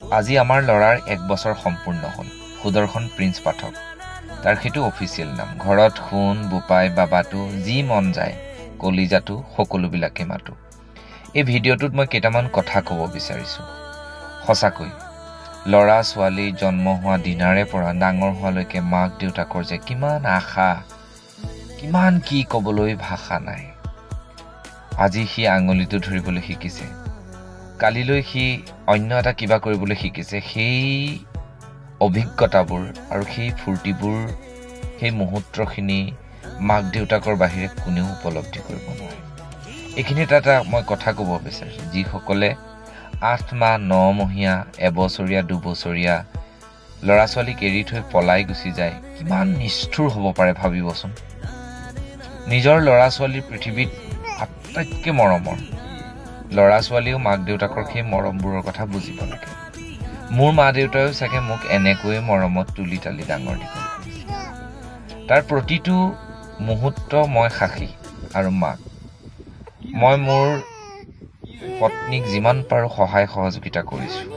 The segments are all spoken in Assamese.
আজি আমাৰ ল'ৰাৰ 1 বছৰ সম্পূৰ্ণ হ'ল। সুদৰ্শন প্ৰিন্স পাঠক, তাৰ সেইটো অফিচিয়েল নাম। ঘৰত সোণ, বোপাই, বাবাটো, যি মন যায় কলিজাটো সকলোবিলাকে মাতো। এই ভিডিঅ'টোত মই কেইটামান কথা ক'ব বিচাৰিছোঁ। সঁচাকৈ ল'ৰা ছোৱালী জন্ম হোৱা দিনাৰে পৰা ডাঙৰ হোৱালৈকে মাক দেউতাকৰ যে কিমান আশা, কিমান কি ক'বলৈ ভাষা নাই। আজি সি আঙুলিটো ধৰিবলৈ শিকিছে, কালিলৈ সি অন্য এটা কিবা কৰিবলৈ শিকিছে। সেই অভিজ্ঞতাবোৰ আৰু সেই ফূৰ্তিবোৰ, সেই মুহূৰ্তখিনি মাক দেউতাকৰ বাহিৰে কোনেও উপলব্ধি কৰিব নোৱাৰে। এইখিনিত এটা মই কথা ক'ব বিচাৰিছোঁ, যিসকলে 8 মাহ 9 মহীয়া, এবছৰীয়া, 2 বছৰীয়া ল'ৰা ছোৱালীক এৰি থৈ পলাই গুচি যায়, কিমান নিষ্ঠুৰ হ'ব পাৰে ভাবিবচোন। নিজৰ ল'ৰা ছোৱালীৰ পৃথিৱীত আটাইতকৈ মৰমৰ ল'ৰা ছোৱালীও মাক দেউতাকৰ সেই মৰমবোৰৰ কথা বুজিব লাগে। মোৰ মা দেউতাইও চাগে মোক এনেকৈয়ে মৰমত তুলি তালি ডাঙৰ দীঘল কৰিছে। তাৰ প্ৰতিটো মুহূৰ্ত মই সাক্ষী। আৰু মাক মই মোৰ পত্নীক যিমান পাৰোঁ সহায় সহযোগিতা কৰিছোঁ।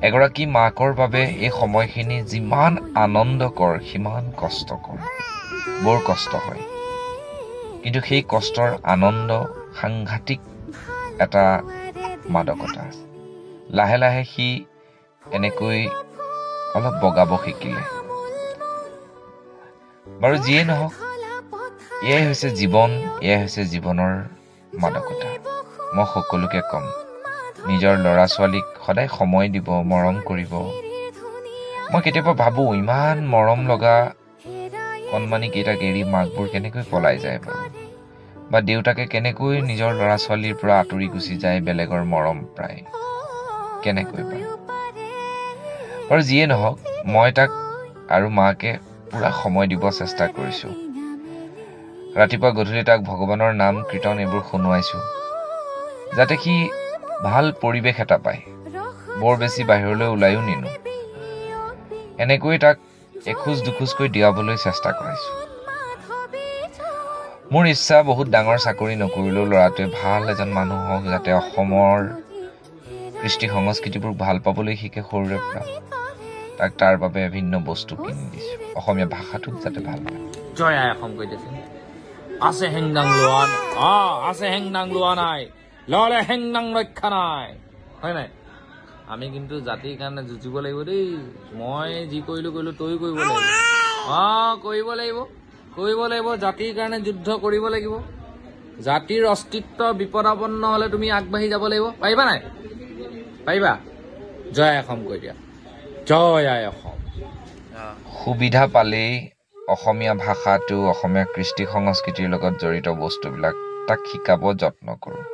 এগৰাকী মাকৰ বাবে এই সময়খিনি যিমান আনন্দকৰ সিমান কষ্টকৰ, বৰ কষ্ট হয়। কিন্তু সেই কষ্টৰ আনন্দ সাংঘাতিক এটা মাদকতা আছে। লাহে লাহে সি এনেকৈ অলপ বগাব শিকিলে। বাৰু যিয়ে নহওক, এয়াই হৈছে জীৱন, এয়াই হৈছে জীৱনৰ মাদকতা। মই সকলোকে ক'ম, নিজৰ ল'ৰা ছোৱালীক সদায় সময় দিব, মৰম কৰিব। মই কেতিয়াবা ভাবোঁ, ইমান মৰম লগা কণমানি কেইটাক এৰি মাকবোৰ কেনেকৈ পলাই যায় বাৰু, বা দেউতাকে কেনেকৈ নিজৰ ল'ৰা ছোৱালীৰ পৰা আঁতৰি গুচি যায় বেলেগৰ মৰম প্ৰায়, কেনেকৈ বাৰু যিয়ে নহওক, মই তাক আৰু মাকে পুৰা সময় দিব চেষ্টা কৰিছোঁ। ৰাতিপুৱা গধূলি তাক ভগৱানৰ নাম কীৰ্তন এইবোৰ শুনোৱাইছোঁ, যাতে সি ভাল পৰিৱেশ এটা পায়। বৰ বেছি বাহিৰলৈ ওলাইও নিনো, এনেকৈ তাক এখোজ দুখোজকৈ দিয়াবলৈ চেষ্টা কৰিছোঁ। মোৰ ইচ্ছা, বহুত ডাঙৰ চাকৰি নকৰিলেও ল'ৰাটোৱে ভাল এজন মানুহ হওক, যাতে অসমৰ কৃষ্টি সংস্কৃতিবোৰ ভাল পাবলৈ শিকে সৰুৰে পৰা। তাক তাৰ বাবে ভিন্ন বস্তু কিনি দিছোঁ, অসমীয়া ভাষাটোক যাতে ভাল পায়। জয় আই অসম কৈ দিছে। আছে হেংদাং লোৱা, আছে হেংদাং লোৱা নাই, ললে হেংদাং ৰক্ষা নাই, হয় নাই? আমি কিন্তু জাতিৰ কাৰণে যুঁজিব লাগিব দেই। মই যি কৰিলোঁ তইও কৰিব লাগিব। কৰিব লাগিব। জাতিৰ কাৰণে যুদ্ধ কৰিব লাগিব। জাতিৰ অস্তিত্ব বিপদাপন্ন হলে তুমি আগবাঢ়ি যাব লাগিব। পাৰিবা নাই? পাৰিবা? জয় আই অসম কৈ দিয়া। জয় আই অসম। সুবিধা পালেই অসমীয়া ভাষাটো, অসমীয়া কৃষ্টি সংস্কৃতিৰ লগত জড়িত বস্তুবিলাক তাক শিকাব যত্ন কৰোঁ।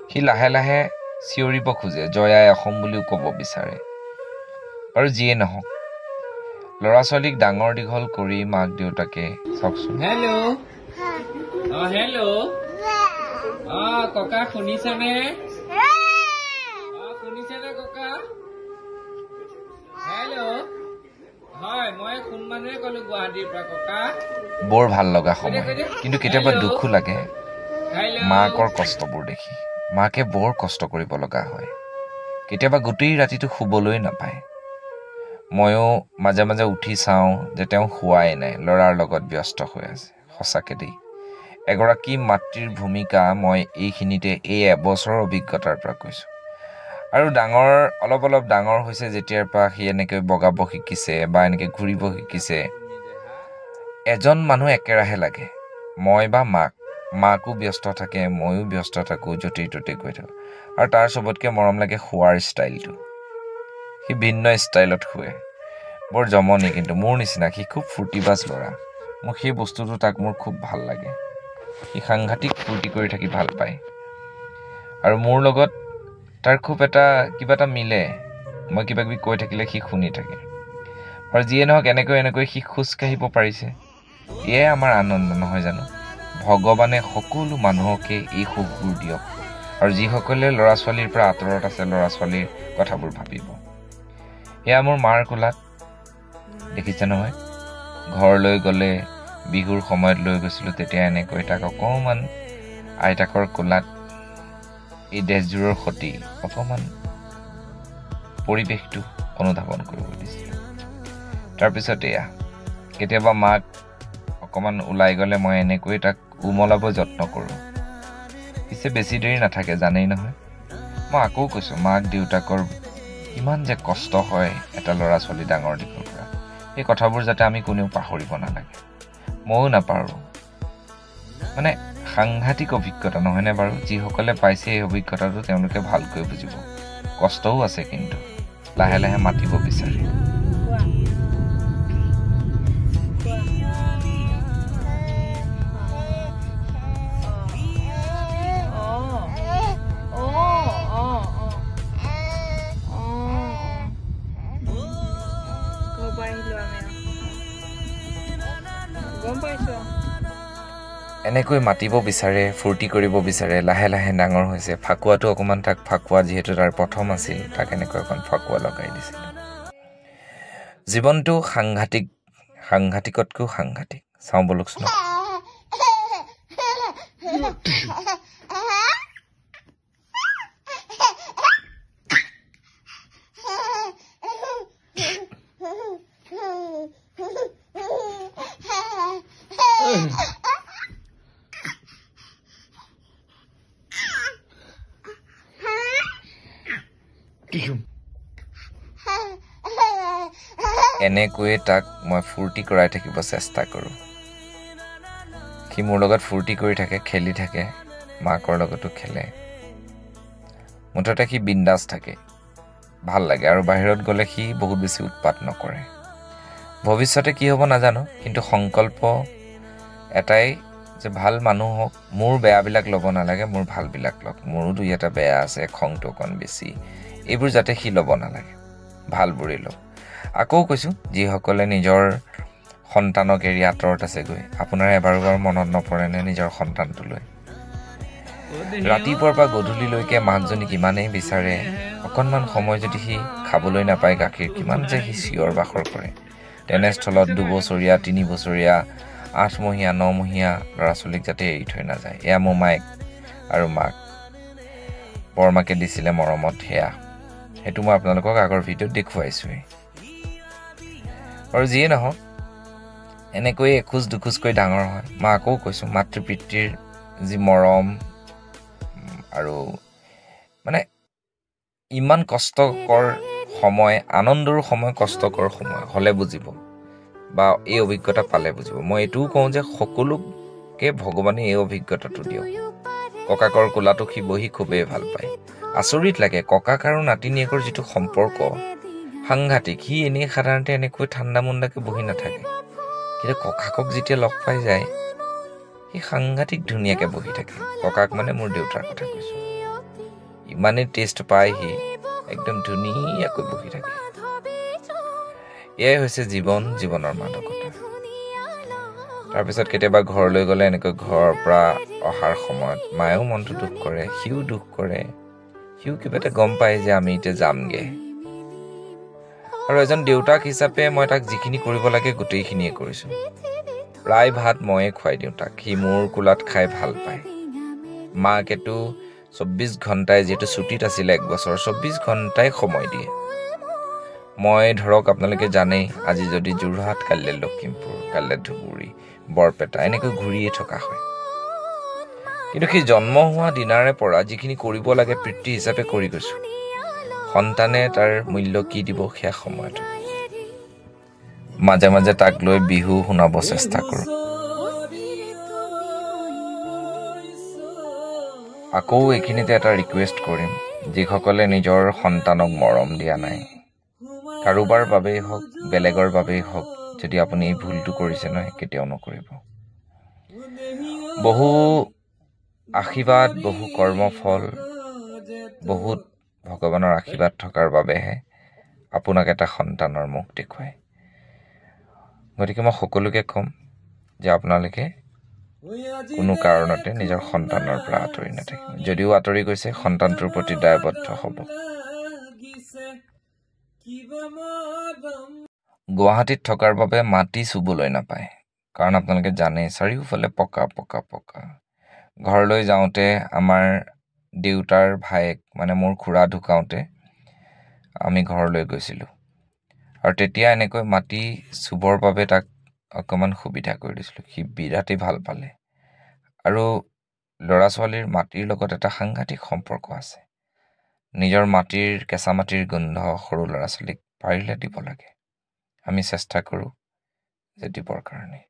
সি লাহে লাহে চিঞৰিব খোজে, জয় আই অসম বুলিও ক'ব বিচাৰে। আৰু যিয়ে নহওক, ল'ৰা ছোৱালীক ডাঙৰ দীঘল কৰি মাক দেউতাকে চাওকচোন। ককা শুনিছেনে? শুনিছেনে ককা? হয়, মই কোন মানুহে ক'লো গুৱাহাটীৰ পৰা ককা। বৰ ভাল লগা সময়, কিন্তু কেতিয়াবা দুখো লাগে মাকৰ কষ্টবোৰ দেখি। মাকে বৰ কষ্ট কৰিব লগা হয়, কেতিয়াবা গোটেই ৰাতিটো শুবলৈ নাপায়। ময়ো মাজে মাজে উঠি চাওঁ যে তেওঁ শুৱাই নাই, ল'ৰাৰ লগত ব্যস্ত হৈ আছে। সঁচাকৈ দেই, এগৰাকী মাতৃৰ ভূমিকা মই এইখিনিতে এই এবছৰৰ অভিজ্ঞতাৰ পৰা কৈছোঁ। আৰু অলপ ডাঙৰ হৈছে যেতিয়াৰ পৰা সি এনেকৈ বগাব শিকিছে বা এনেকৈ ঘূৰিব শিকিছে, এজন মানুহ একেৰাহে লাগে, মই বা মাকো ব্যস্ত থাকে, ময়ো ব্যস্ত থাকোঁ, য'তেই ত'তেই গৈ থাকোঁ। আৰু তাৰ চবতকৈ মৰম লাগে শোৱাৰ ষ্টাইলটো। সি ভিন্ন ষ্টাইলত শুৱে, বৰ জমনি। কিন্তু মোৰ নিচিনা সি খুব ফূৰ্তিবাজ ল'ৰা। মোক সেই বস্তুটো তাক মোৰ খুব ভাল লাগে। সি সাংঘাতিক ফূৰ্তি কৰি থাকি ভাল পায়, আৰু মোৰ লগত তাৰ খুব কিবা এটা মিলে। মই কিবা কিবি কৈ থাকিলে সি শুনি থাকে। আৰু যিয়ে নহওক, এনেকৈ সি খোজ কাঢ়িব পাৰিছে, এয়াই আমাৰ আনন্দ নহয় জানো? ভগৱানে সকলো মানুহকে এই সুখবোৰ দিয়ক, আৰু যিসকলে ল'ৰা ছোৱালীৰ পৰা আঁতৰত আছে, ল'ৰা ছোৱালীৰ কথাবোৰ ভাবিব। এয়া মোৰ মাৰ কোলাত দেখিছে নহয়, ঘৰলৈ গ'লে বিহুৰ সময়ত লৈ গৈছিলোঁ, তেতিয়া এনেকৈ তাক অকণমান আইতাকৰ কোলাত এই ড্ৰেছযোৰৰ সতি অকণমান পৰিৱেশটো অনুধাৱন কৰিব দিছিলোঁ। তাৰপিছত এয়া কেতিয়াবা মাক অকণমান ওলাই গ'লে মই এনেকৈ তাক উমলাব যত্ন কৰোঁ। পিছে বেছি দেৰি নাথাকে জানেই নহয়। মই আকৌ কৈছোঁ মাক দেউতাকৰ কিমান যে কষ্ট হয় এটা ল'ৰা ছোৱালী ডাঙৰ দীঘল কৰা। এই কথাবোৰ যাতে আমি কোনেও পাহৰিব নালাগে। ময়ো নাপাৰোঁ। মানে সাংঘাতিক অভিজ্ঞতা নহয়নে বাৰু? যিসকলে পাইছে এই অভিজ্ঞতাটো তেওঁলোকে ভালকৈ বুজিব। কষ্টও আছে কিন্তু লাহে লাহে মাতিব বিচাৰে। এনেকৈ মাতিব বিচাৰে, ফূৰ্তি কৰিব বিচাৰে, লাহে লাহে ডাঙৰ হৈছে। ফাকুৱাটো অকণমান তাক ফাকুৱা যিহেতু তাৰ প্ৰথম আছিল, তাক এনেকৈ অকণ ফাকুৱা লগাই দিছিলোঁ। জীৱনটো সাংঘাতিক, সাংঘাতিকতকৈও সাংঘাতিক। চাওঁ বলকচোন। এনেকৈয়ে তাক মই ফূৰ্তি কৰাই থাকিব চেষ্টা কৰোঁ। সি মোৰ লগত ফূৰ্তি কৰি থাকে, খেলি থাকে, মাকৰ লগতো খেলে। মুঠতে সি বিন্দাছ থাকে, ভাল লাগে। আৰু বাহিৰত গ'লে সি বহুত বেছি উৎপাত নকৰে। ভৱিষ্যতে কি হ'ব নাজানো, কিন্তু সংকল্প এটাই যে ভাল মানুহ হওক, মোৰ বেয়াবিলাক ল'ব নালাগে, মোৰ ভালবিলাক লওক। মোৰো দুই এটা বেয়া আছে, খংটো অকণ বেছি, এইবোৰ যাতে সি ল'ব নালাগে, ভালবোৰেই লওক। আকৌ কৈছোঁ, যিসকলে নিজৰ সন্তানক এৰি আঁতৰত আছেগৈ, আপোনাৰ এবাৰ মনত নপৰেনে নিজৰ সন্তানটোলৈ? ৰাতিপুৱাৰ পৰা গধূলিলৈকে মাকজনী কিমানেই বিচাৰে, অকণমান সময় যদি সি খাবলৈ নাপায় গাখীৰ, কিমান যে সি চিঞৰ বাখৰ কৰে। তেনেস্থলত 2 বছৰীয়া 3 বছৰীয়া 8 মহীয়া 9 মহীয়া ল'ৰা ছোৱালীক যাতে এৰি থৈ নাযায়। এয়া মোৰ মায়েক আৰু মাক বৰমাকে দিছিলে মৰমত। সেইটো মই আপোনালোকক আগৰ ভিডিঅ'ত দেখুৱাইছোৱেই। আৰু যিয়ে নহওক, এনেকৈ এখোজ দুখোজকৈ ডাঙৰ হয়। মই আকৌ কৈছোঁ, মাতৃ পিতৃৰ যি মৰম আৰু মানে ইমান কষ্টকৰ সময়, আনন্দৰ সময়, কষ্টকৰ সময় হ'লে বুজিব, বা এই অভিজ্ঞতা পালে বুজিব। মই এইটোও কওঁ যে সকলোকে ভগৱানে এই অভিজ্ঞতাটো দিয়ক। ককাকৰ কোলাটো সি বহি খুবেই ভাল পায়। আচৰিত লাগে, ককাক আৰু নাতিনীয়েকৰ যিটো সম্পৰ্ক সাংঘাতিক। সি এনেই সাধাৰণতে এনেকৈ ঠাণ্ডা মুণ্ডাকৈ বহি নাথাকে, কিন্তু ককাকক যেতিয়া লগ পাই যায় সি সাংঘাতিক ধুনীয়াকৈ বহি থাকে। ককাক মানে মোৰ দেউতাৰ কথা কৈছোঁ। ইমানেই টেষ্ট পায় সি, একদম ধুনীয়াকৈ বহি থাকে। এয়াই হৈছে জীৱনৰ মাদকতা। তাৰপিছত কেতিয়াবা ঘৰলৈ গ'লে এনেকৈ ঘৰৰ পৰা অহাৰ সময়ত মায়েও মনটো দুখ কৰে, সিও দুখ কৰে। সিও কিবা এটা গম পায় যে আমি এতিয়া যামগৈ। আৰু এজন দেউতাক হিচাপে মই তাক যিখিনি কৰিব লাগে গোটেইখিনিয়ে কৰিছোঁ। প্ৰায় ভাত ময়ে খুৱাই দিওঁ তাক। সি মোৰ কোলাত খাই ভাল পায়। মাকেতো 24 ঘণ্টাই, যিহেতু ছুটীত আছিলে 1 বছৰ, 24 ঘণ্টাই সময় দিয়ে। মই ধৰক আপোনালোকে জানেই, আজি যদি যোৰহাট, কাইলৈ লখিমপুৰ, কাইলৈ ধুবুৰী, বৰপেটা, এনেকৈ ঘূৰিয়ে থকা হয়। কিন্তু সি জন্ম হোৱা দিনাৰে পৰা যিখিনি কৰিব লাগে পিতৃ হিচাপে কৰি গৈছোঁ। সন্তানে তাৰ মূল্য কি দিব সেয়া সময়ত। মাজে মাজে তাক লৈ বিহু শুনাব চেষ্টা কৰোঁ। আকৌ এইখিনিতে এটা ৰিকুৱেষ্ট কৰিম, যিসকলে নিজৰ সন্তানক মৰম দিয়া নাই, কাৰোবাৰ বাবেই হওক, বেলেগৰ বাবেই হওক, যদি আপুনি এই ভুলটো কৰিছে নহয়, কেতিয়াও নকৰিব। বহু আশীৰ্বাদ, বহু কৰ্মফল, বহুত ভগৱানৰ আশীৰ্বাদ থকাৰ বাবেহে আপোনাক এটা সন্তানৰ মুখ দেখুৱায়। গতিকে মই সকলোকে ক'ম যে আপোনালোকে কোনো কাৰণতে নিজৰ সন্তানৰ পৰা আঁতৰি নাথাকিব। যদিও আঁতৰি গৈছে, সন্তানটোৰ প্ৰতি দায়বদ্ধ হ'ব। গুৱাহাটীত থকাৰ বাবে মাটি চুবলৈ নাপায়, কাৰণ আপোনালোকে জানে চাৰিওফালে পকা পকা পকা। ঘৰলৈ যাওঁতে আমাৰ দেউতাৰ ভায়েক, মানে মোৰ খুৰা ঢুকাওঁতে আমি ঘৰলৈ গৈছিলোঁ আৰু তেতিয়া এনেকৈ মাটি চুবৰ বাবে তাক অকণমান সুবিধা কৰি দিছিলোঁ। সি বিৰাটেই ভাল পালে। আৰু ল'ৰা ছোৱালীৰ মাটিৰ লগত এটা সাংঘাতিক সম্পৰ্ক আছে। নিজৰ মাটিৰ কেঁচা মাটিৰ গোন্ধ সৰু ল'ৰা ছোৱালীক পাৰিলে দিব লাগে। আমি চেষ্টা কৰোঁ যে দিবৰ কাৰণে।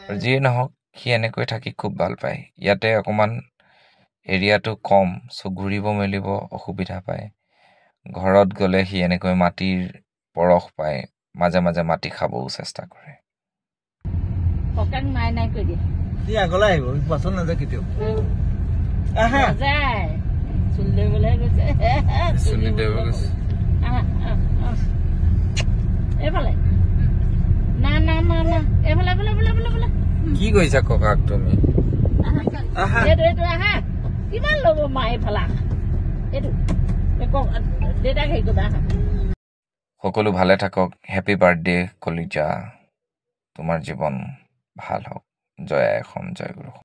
আৰু যিয়ে নহওক সি এনেকৈ থাকি খুব ভাল পায়। ইয়াতে অকণমান এৰিয়াটো কম, ঘূৰিব মেলিব অসুবিধা পায়। ঘৰত গ'লে সি এনেকৈ মাটিৰ পৰশ পায়, মাজে মাজে মাটি খাবও চেষ্টা কৰে। ককাক নাই নাই কৈ দিয়ে সি আগলৈ আহিব, পাছত নাযায় কেতিয়াও। নাযায় চুলি দিবলৈ গৈছে এইফালে না না না না এইফালে বোলে বোলে বোলে বোলে কি কৈছা ককাক তুমি? এইটো এইটো আহা কিমান ল'ব মা এইফালে আহা এইটো দেউতাক হেৰি কৰিবা আহা। সকলো ভালে থাকক। হেপী বাৰ্থডে কলিজা। তোমাৰ জীৱন ভাল হওক। জয় আই অসম, জয় গুৰু।